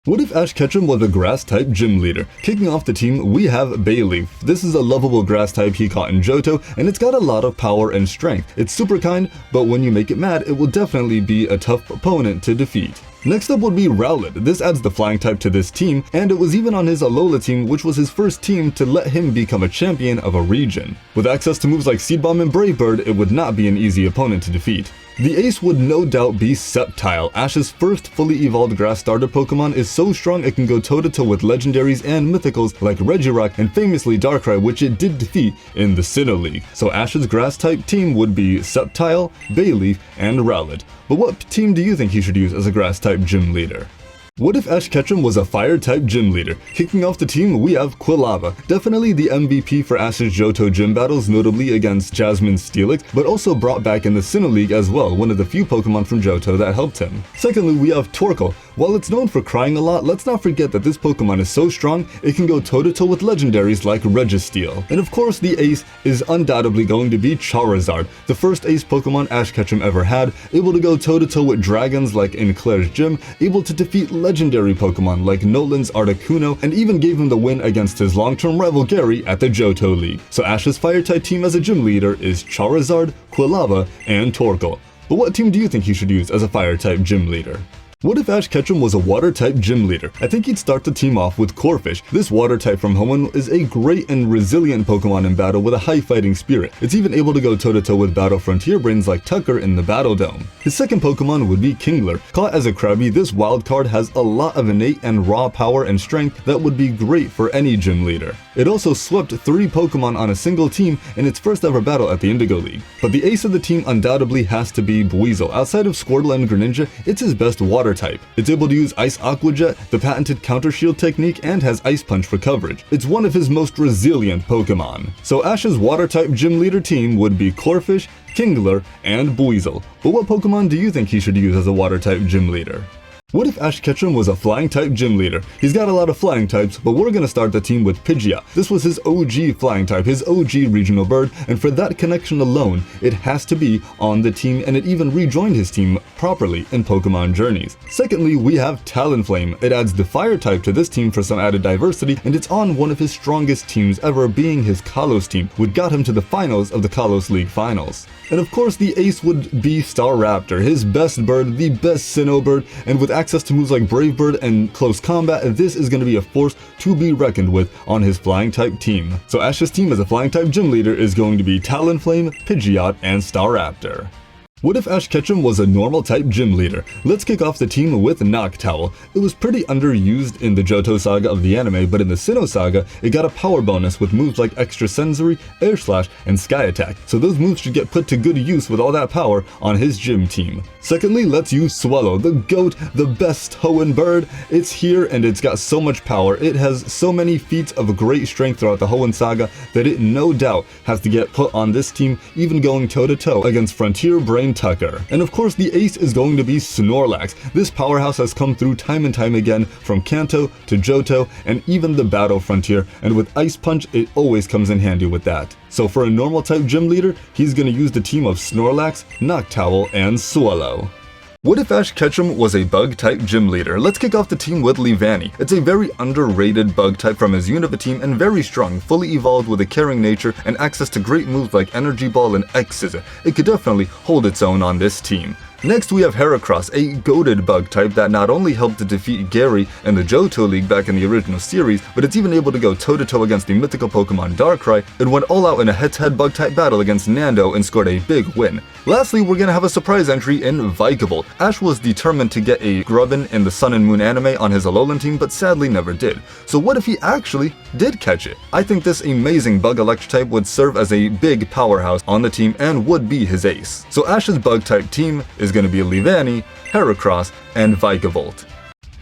What if Ash Ketchum was a grass-type gym leader? Kicking off the team, we have Bayleaf. This is a lovable grass type he caught in Johto, and it's got a lot of power and strength. It's super kind, but when you make it mad, it will definitely be a tough opponent to defeat. Next up would be Rowlet. This adds the flying type to this team, and it was even on his Alola team, which was his first team to let him become a champion of a region. With access to moves like Seed Bomb and Brave Bird, it would not be an easy opponent to defeat. The ace would no doubt be Sceptile. Ash's first fully evolved grass starter Pokemon is so strong it can go toe-to-toe with legendaries and mythicals like Regirock and famously Darkrai, which it did defeat in the Sinnoh League. So Ash's grass type team would be Sceptile, Bayleaf, and Rowlet. But what team do you think he should use as a grass type gym leader? What if Ash Ketchum was a fire-type gym leader? Kicking off the team, we have Quilava. Definitely the MVP for Ash's Johto gym battles, notably against Jasmine's Steelix, but also brought back in the Sinnoh League as well, one of the few Pokemon from Johto that helped him. Secondly, we have Torkoal. While it's known for crying a lot, let's not forget that this Pokemon is so strong, it can go toe-to-toe with legendaries like Registeel. And of course, the ace is undoubtedly going to be Charizard, the first ace Pokemon Ash Ketchum ever had, able to go toe-to-toe with dragons like in Claire's gym, able to defeat legendary Pokemon like Nolan's Articuno, and even gave him the win against his long-term rival Gary at the Johto League. So Ash's fire-type team as a gym leader is Charizard, Quilava, and Torkoal. But what team do you think he should use as a fire-type gym leader? What if Ash Ketchum was a water-type gym leader? I think he'd start the team off with Corphish. This water-type from Hoenn is a great and resilient Pokemon in battle with a high fighting spirit. It's even able to go toe-to-toe with Battle Frontier brains like Tucker in the Battle Dome. His second Pokemon would be Kingler. Caught as a Krabby, this wild card has a lot of innate and raw power and strength that would be great for any gym leader. It also swept 3 Pokemon on a single team in its first ever battle at the Indigo League. But the ace of the team undoubtedly has to be Buizel. Outside of Squirtle and Greninja, it's his best water type. It's able to use Ice Aqua Jet, the patented Counter Shield technique, and has Ice Punch for coverage. It's one of his most resilient Pokemon. So Ash's water-type gym leader team would be Corphish, Kingler, and Buizel. But what Pokemon do you think he should use as a water-type gym leader? What if Ash Ketchum was a flying-type gym leader? He's got a lot of flying types, but we're gonna start the team with Pidgeot. This was his OG flying type, his OG regional bird, and for that connection alone, it has to be on the team, and it even rejoined his team properly in Pokemon Journeys. Secondly, we have Talonflame. It adds the fire type to this team for some added diversity, and it's on one of his strongest teams ever, being his Kalos team, which got him to the finals of the Kalos League Finals. And of course, the ace would be Staraptor, his best bird, the best Sinnoh bird, and with access to moves like Brave Bird and Close Combat, this is going to be a force to be reckoned with on his flying type team. So Ash's team as a flying type gym leader is going to be Talonflame, Pidgeot, and Staraptor. What if Ash Ketchum was a normal type gym leader? Let's kick off the team with Noctowl. It was pretty underused in the Johto saga of the anime, but in the Sinnoh saga, it got a power bonus with moves like Extra Sensory, Air Slash, and Sky Attack. So those moves should get put to good use with all that power on his gym team. Secondly, let's use Swallow, the GOAT, the best Hoenn bird. It's here and it's got so much power. It has so many feats of great strength throughout the Hoenn saga that it no doubt has to get put on this team, even going toe-to-toe against Frontier Brain Tucker. And of course, the ace is going to be Snorlax. This powerhouse has come through time and time again, from Kanto to Johto and even the Battle Frontier, and with Ice Punch, it always comes in handy with that. So for a normal type gym leader, he's going to use the team of Snorlax, Noctowl, and Swallow. What if Ash Ketchum was a bug-type gym leader? Let's kick off the team with Leavanny. It's a very underrated bug type from his Unova team and very strong, fully evolved with a caring nature and access to great moves like Energy Ball and X-Scissor. It could definitely hold its own on this team. Next we have Heracross, a goated bug type that not only helped to defeat Gary in the Johto League back in the original series, but it's even able to go toe-to-toe against the mythical Pokemon Darkrai and went all out in a head-to-head bug type battle against Nando and scored a big win. Lastly, we're gonna have a surprise entry in Vikavolt. Ash was determined to get a Grubbin in the Sun and Moon anime on his Alolan team, but sadly never did. So what if he actually did catch it? I think this amazing bug electric type would serve as a big powerhouse on the team and would be his ace. So Ash's bug type team is going to be Leavanny, Heracross, and Vikavolt.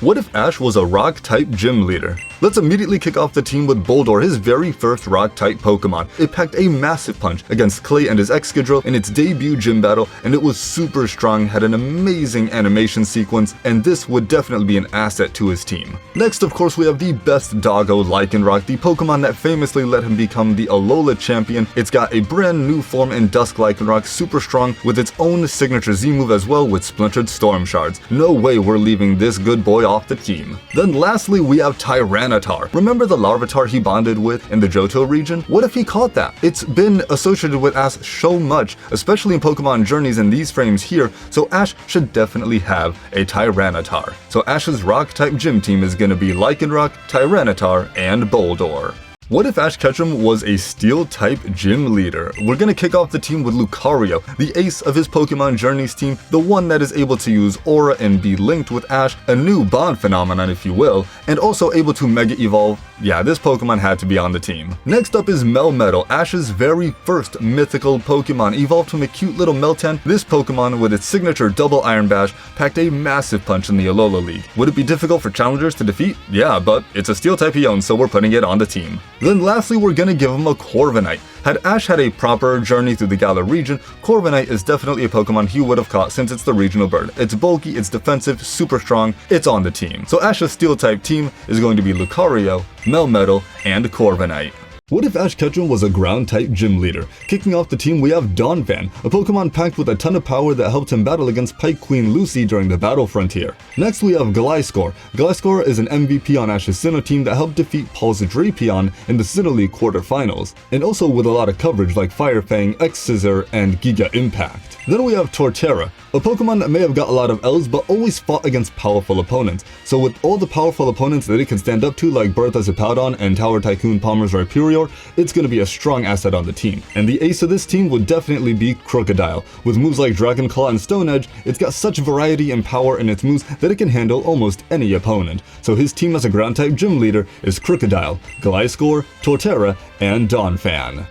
What if Ash was a rock-type gym leader? Let's immediately kick off the team with Boldore, his very first rock-type Pokemon. It packed a massive punch against Clay and his Excadrill in its debut gym battle, and it was super strong, had an amazing animation sequence, and this would definitely be an asset to his team. Next, of course, we have the best doggo, Lycanroc, the Pokemon that famously let him become the Alola champion. It's got a brand new form in Dusk Lycanroc, super strong, with its own signature Z-move as well with Splintered Storm Shards. No way we're leaving this good boy off the team. Then lastly, we have Tyranitar. Remember the Larvitar he bonded with in the Johto region? What if he caught that? It's been associated with Ash so much, especially in Pokemon Journeys in these frames here, so Ash should definitely have a Tyranitar. So Ash's rock-type gym team is going to be Lycanroc, Tyranitar, and Boldore. What if Ash Ketchum was a Steel-type gym leader? We're gonna kick off the team with Lucario, the ace of his Pokemon Journeys team, the one that is able to use Aura and be linked with Ash, a new bond phenomenon if you will, and also able to Mega Evolve. Yeah, this Pokemon had to be on the team. Next up is Melmetal, Ash's very first mythical Pokemon, evolved from a cute little Meltan. This Pokemon with its signature double Iron Bash packed a massive punch in the Alola League. Would it be difficult for challengers to defeat? Yeah, but it's a Steel-type he owns, so we're putting it on the team. Then lastly, we're gonna give him a Corviknight. Had Ash had a proper journey through the Galar region, Corviknight is definitely a Pokemon he would have caught since it's the regional bird. It's bulky, it's defensive, super strong, it's on the team. So Ash's Steel-type team is going to be Lucario, Melmetal, and Corviknight. What if Ash Ketchum was a ground-type gym leader? Kicking off the team, we have Donphan, a Pokemon packed with a ton of power that helped him battle against Pike Queen Lucy during the Battle Frontier. Next, we have Gliscor. Gliscor is an MVP on Ash's Sinnoh team that helped defeat Paul's Drapion in the Sinnoh League quarterfinals, and also with a lot of coverage like Fire Fang, X-Scissor, and Giga Impact. Then we have Torterra, a Pokemon that may have got a lot of L's but always fought against powerful opponents. So with all the powerful opponents that it can stand up to like Bertha Hippowdon and Tower Tycoon Palmer's Rhyperior, it's going to be a strong asset on the team. And the ace of this team would definitely be Crocodile. With moves like Dragon Claw and Stone Edge, it's got such variety and power in its moves that it can handle almost any opponent. So his team as a ground-type gym leader is Crocodile, Gliscor, Torterra, and Donphan.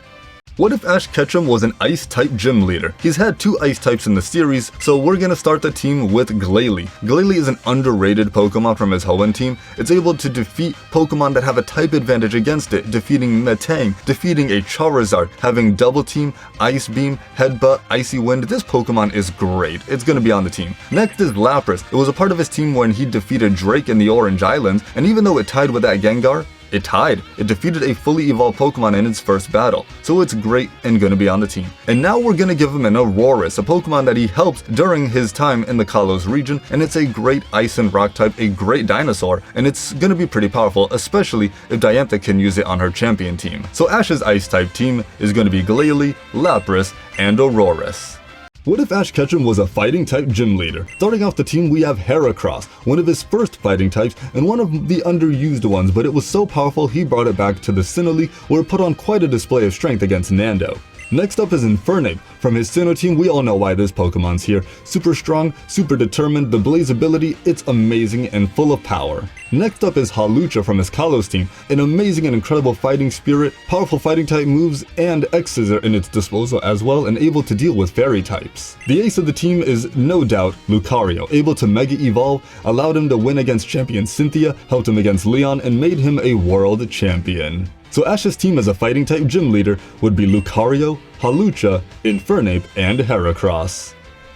What if Ash Ketchum was an Ice-type gym leader? He's had two Ice types in the series, so we're gonna start the team with Glalie. Glalie is an underrated Pokemon from his Hoenn team. It's able to defeat Pokemon that have a type advantage against it, defeating Metang, defeating a Charizard, having Double Team, Ice Beam, Headbutt, Icy Wind. This Pokemon is great. It's gonna be on the team. Next is Lapras. It was a part of his team when he defeated Drake in the Orange Islands, and even though it tied with that Gengar, it tied. It defeated a fully evolved Pokemon in its first battle, so it's great and gonna be on the team. And now we're gonna give him an Aurorus, a Pokemon that he helped during his time in the Kalos region, and it's a great Ice and Rock type, a great dinosaur, and it's gonna be pretty powerful, especially if Diantha can use it on her champion team. So Ash's Ice type team is gonna be Glalie, Lapras, and Aurorus. What if Ash Ketchum was a fighting-type gym leader? Starting off the team, we have Heracross, one of his first fighting types and one of the underused ones, but it was so powerful he brought it back to the Sinnoh League where it put on quite a display of strength against Nando. Next up is Infernape. From his Sinnoh team, we all know why this Pokemon's here. Super strong, super determined, the Blaze ability, it's amazing and full of power. Next up is Hawlucha from his Kalos team, an amazing and incredible fighting spirit, powerful fighting type moves, and X-Scissor in its disposal as well, and able to deal with fairy types. The ace of the team is no doubt Lucario, able to Mega Evolve, allowed him to win against champion Cynthia, helped him against Leon, and made him a world champion. So Ash's team as a fighting type gym leader would be Lucario, Hawlucha, Infernape, and Heracross.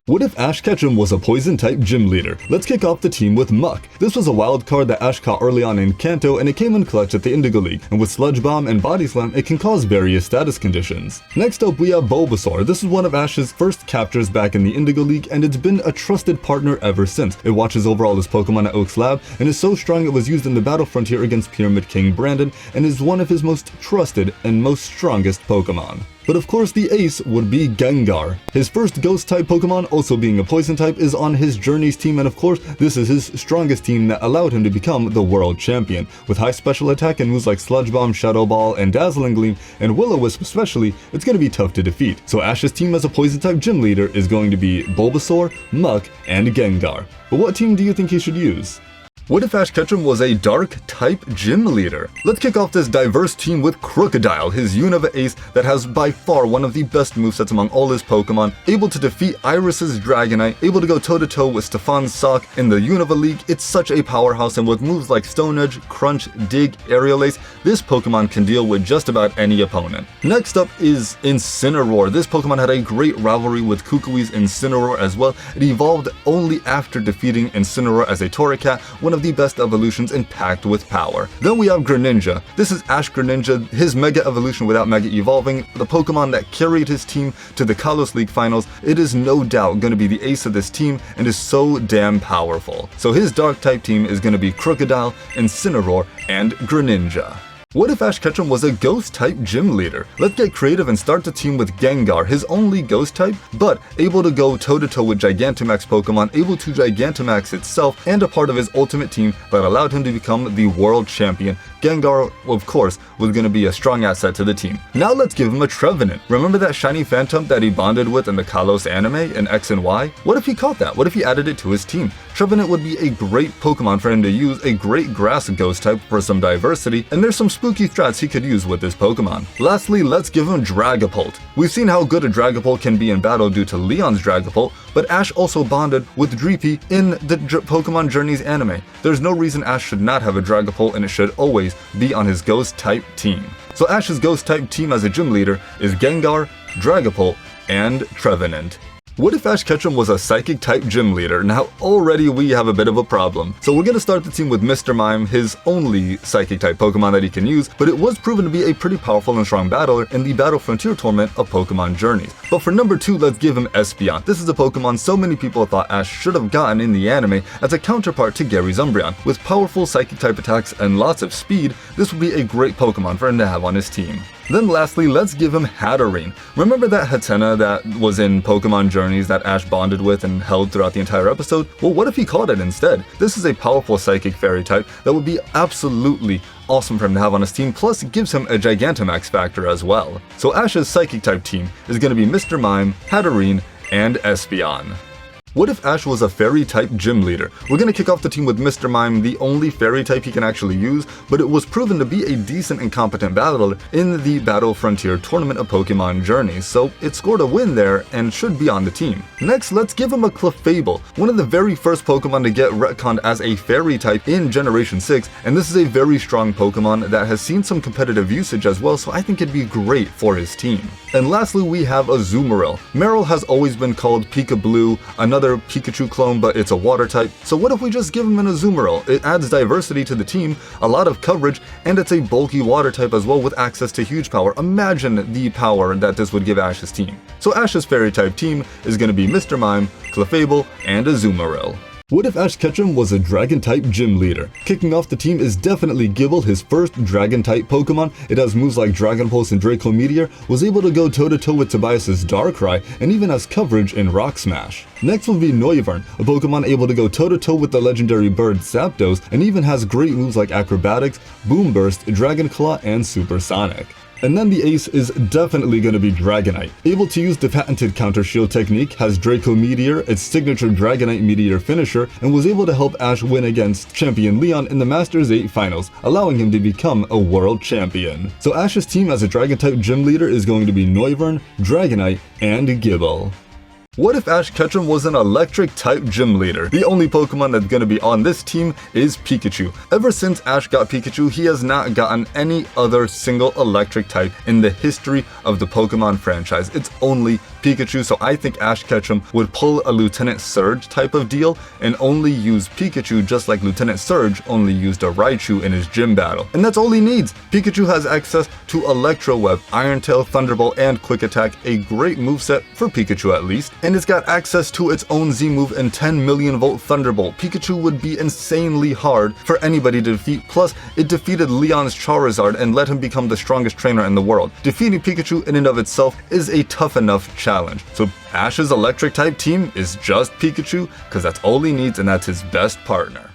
What if Ash Ketchum was a poison-type gym leader? Let's kick off the team with Muck. This was a wild card that Ash caught early on in Kanto, and it came in clutch at the Indigo League, and with Sludge Bomb and Body Slam, it can cause various status conditions. Next up, we have Bulbasaur. This is one of Ash's first captures back in the Indigo League, and it's been a trusted partner ever since. It watches over all his Pokemon at Oak's lab, and is so strong it was used in the Battle Frontier against Pyramid King Brandon, and is one of his most trusted and most strongest Pokemon. But of course the ace would be Gengar. His first Ghost-type Pokemon, also being a Poison-type, is on his Journeys team, and of course this is his strongest team that allowed him to become the World Champion. With high special attack and moves like Sludge Bomb, Shadow Ball, and Dazzling Gleam, and Will-O-Wisp especially, it's going to be tough to defeat. So Ash's team as a Poison-type gym leader is going to be Bulbasaur, Muck, and Gengar. But what team do you think he should use? What if Ash Ketchum was a Dark-type gym leader? Let's kick off this diverse team with Crocodile, his Unova ace that has by far one of the best movesets among all his Pokemon, able to defeat Iris's Dragonite, able to go toe-to-toe with Stefan's Sock in the Unova League. It's such a powerhouse, and with moves like Stone Edge, Crunch, Dig, Aerial Ace, this Pokemon can deal with just about any opponent. Next up is Incineroar. This Pokemon had a great rivalry with Kukui's Incineroar as well. It evolved only after defeating Incineroar as a Torracat, one of the best evolutions and packed with power. Then we have Greninja. This is Ash Greninja, his Mega Evolution without Mega Evolving, the Pokemon that carried his team to the Kalos League Finals. It is no doubt going to be the ace of this team and is so damn powerful. So his Dark-type team is going to be Crocodile, Incineroar, and Greninja. What if Ash Ketchum was a Ghost-type gym leader? Let's get creative and start the team with Gengar, his only Ghost-type, but able to go toe-to-toe with Gigantamax Pokemon, able to Gigantamax itself, and a part of his ultimate team that allowed him to become the world champion. Gengar, of course, was going to be a strong asset to the team. Now let's give him a Trevenant. Remember that shiny Phantom that he bonded with in the Kalos anime in X and Y? What if he caught that? What if he added it to his team? Trevenant would be a great Pokemon for him to use, a great grass ghost type for some diversity, and there's some spooky strats he could use with this Pokemon. Lastly, let's give him Dragapult. We've seen how good a Dragapult can be in battle due to Leon's Dragapult, but Ash also bonded with Dreepy in the Pokemon Journeys anime. There's no reason Ash should not have a Dragapult, and it should always be on his Ghost-type team. So Ash's Ghost-type team as a gym leader is Gengar, Dragapult, and Trevenant. What if Ash Ketchum was a Psychic-type gym leader? Now already we have a bit of a problem. So we're going to start the team with Mr. Mime, his only Psychic-type Pokemon that he can use, but it was proven to be a pretty powerful and strong battler in the Battle Frontier tournament of Pokemon Journeys. But for number 2, let's give him Espeon. This is a Pokemon so many people thought Ash should have gotten in the anime as a counterpart to Gary's Umbreon. With powerful Psychic-type attacks and lots of speed, this would be a great Pokemon for him to have on his team. Then lastly, let's give him Hatterene. Remember that Hatenna that was in Pokemon Journeys that Ash bonded with and held throughout the entire episode? Well, what if he caught it instead? This is a powerful Psychic Fairy type that would be absolutely awesome for him to have on his team, plus it gives him a Gigantamax factor as well. So Ash's Psychic type team is going to be Mr. Mime, Hatterene, and Espeon. What if Ash was a Fairy-type gym leader? We're going to kick off the team with Mr. Mime, the only Fairy type he can actually use, but it was proven to be a decent and competent battler in the Battle Frontier tournament of Pokemon Journeys, so it scored a win there and should be on the team. Next, let's give him a Clefable, one of the very first Pokemon to get retconned as a Fairy type in Generation 6, and this is a very strong Pokemon that has seen some competitive usage as well, so I think it'd be great for his team. And lastly, we have Azumarill. Marill has always been called Pika-Blue, another Pikachu clone, but it's a water type. So what if we just give him an Azumarill? It adds diversity to the team, a lot of coverage, and it's a bulky water type as well with access to huge power. Imagine the power that this would give Ash's team. So Ash's Fairy type team is going to be Mr. Mime, Clefable, and Azumarill. What if Ash Ketchum was a Dragon-type gym leader? Kicking off the team is definitely Gible, his first Dragon-type Pokemon. It has moves like Dragon Pulse and Draco Meteor, was able to go toe-to-toe with Tobias's Darkrai, and even has coverage in Rock Smash. Next will be Noivern, a Pokemon able to go toe-to-toe with the legendary bird Zapdos, and even has great moves like Acrobatics, Boom Burst, Dragon Claw, and Supersonic. And then the ace is definitely going to be Dragonite. Able to use the patented Counter Shield technique, has Draco Meteor, its signature Dragonite Meteor finisher, and was able to help Ash win against champion Leon in the Masters 8 finals, allowing him to become a world champion. So Ash's team as a Dragon-type gym leader is going to be Noivern, Dragonite, and Gible. What if Ash Ketchum was an Electric-type gym leader? The only Pokemon that's going to be on this team is Pikachu. Ever since Ash got Pikachu, he has not gotten any other single Electric type in the history of the Pokemon franchise. It's only Pikachu, so I think Ash Ketchum would pull a Lieutenant Surge type of deal and only use Pikachu just like Lieutenant Surge only used a Raichu in his gym battle. And that's all he needs. Pikachu has access to Electro Web, Iron Tail, Thunderbolt, and Quick Attack, a great moveset for Pikachu at least, and it's got access to its own Z-move and 10 million volt Thunderbolt. Pikachu would be insanely hard for anybody to defeat, plus it defeated Leon's Charizard and let him become the strongest trainer in the world. Defeating Pikachu in and of itself is a tough enough challenge. So Ash's Electric type team is just Pikachu because that's all he needs and that's his best partner.